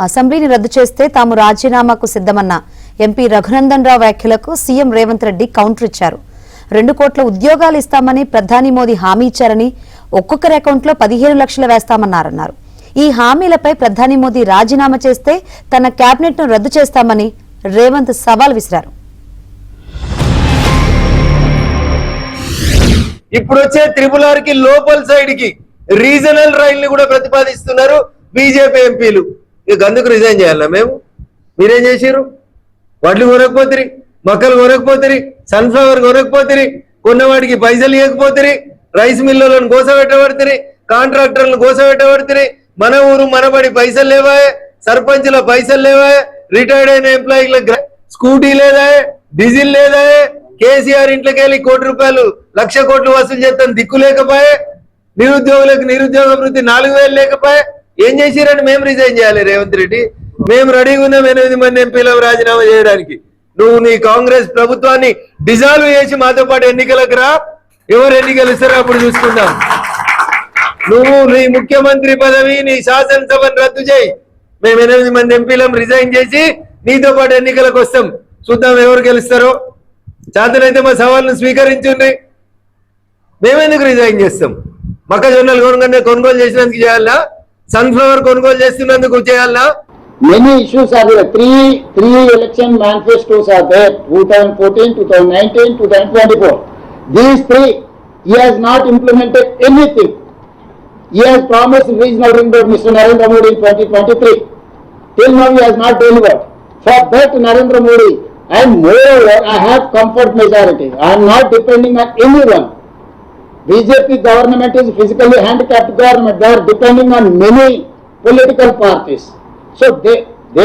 అసెంబ్లీని రద్దు చేస్తే తాము రాజీనామాకు సిద్ధమన్న ఎంపీ రఘునందన్ రావు వ్యాఖ్యలకు సీఎం రేవంత్ రెడ్డి కౌంటర్ ఇచ్చారు. 2 కోట్ల ఉద్యోగాలు ఇస్తామని ప్రధాని మోదీ హామీ ఇచ్చారని, ఒక్కొక్కరి అకౌంట్లో 15 లక్షలు వేస్తామన్నారన్నారు. ఈ హామీలపై ప్రధాని మోదీ రాజీనామా చేస్తే తన కేబినెట్ ను రద్దు చేస్తామని రేవంత్ సవాల్ విసిరారు. ఇప్పుడు వచ్చే RRR కి లోపల్ సైడ్ కి రీజనల్ రైల్ ని కూడా ప్రతిపాదిస్తున్నారు బీజేపీ ఎంపీలు. ఇక అందుకు రిజైన్ చేయాలా మేము? మీరేం చేసిరు? వడ్లు కొనకపోతిరి, మొక్కలు కొనకపోతిరి, సన్ఫ్లవర్ కొనకపోతిరి, కొన్నవాడికి పైసలు ఇవ్వకపోతిరి, రైస్ మిల్లులను కోసపెట్టబడితిరి, కాంట్రాక్టర్లను కోసపెట్టబడితిరి, మన ఊరు మనబడి పైసలు లేవాయే, సర్పంచ్ల పైసలు లేవాయే, రిటైర్డ్ అయిన ఎంప్లాయీలకు స్కూటీ లేదాయే, డీజిల్ లేదాయే, కేసీఆర్ ఇంట్లోకి వెళ్ళి 1 కోటి రూపాయలు 1,00,000 కోట్లు వసూలు చేస్తాను దిక్కు లేకపోయే, నిరుద్యోగులకు నిరుద్యోగ వృత్తి 4,000 లేకపోయే. ఏం చేసిరని మేము రిజైన్ చేయాలి? రేవంత్ రెడ్డి, మేము రెడీగా ఉన్నాం 8 మంది ఎంపీలకు రాజీనామా చేయడానికి. నువ్వు నీ కాంగ్రెస్ ప్రభుత్వాన్ని డిజాల్వ్ చేసి మాతో పాటు ఎన్నికలకు రా. ఎవరు ఎన్నికలు ఇస్తారో అప్పుడు చూసుకుందాం. నువ్వు నీ ముఖ్యమంత్రి పదవి, నీ శాసనసభను రద్దు చేయి. మేము 8 మంది ఎంపీలను రిజైన్ చేసి నీతో పాటు ఎన్నికలకు వస్తాం. చూద్దాం ఎవరు గెలుస్తారో. చేతనైతే మా సవాళ్ళను స్వీకరించుండ్రి. మేమెందుకు రిజైన్ చేస్తాం? మొక్కజొన్నలు కొనుగోలు చేసినందుకు చేయాలా? సన్ఫ్లవర్ కొనుగోలు చేస్తున్నందుకు చేయాలా? Many issues are there. Three election manifestos are there. 2014, 2019, 2024. These 3, he has not implemented anything. He has promised regional ring road, Mr. Narendra Modi, in 2023. Till now he has not delivered. For that, Narendra Modi, and moreover, I have comfort majority. I am not depending on anyone. BJP government is physically handicapped government. They are depending on many political parties. So they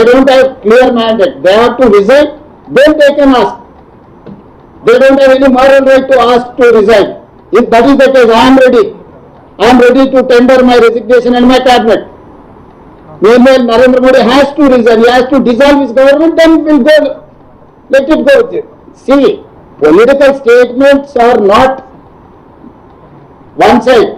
don't have clear mandate. They have to resign, then they can ask. They don't have any moral right to ask to resign. If that is the case, I am ready. I am ready to tender my resignation and my cabinet. Meanwhile, Narendra Modi has to resign. He has to dissolve his government, then we'll go. Let it go. See, political statements are not one side.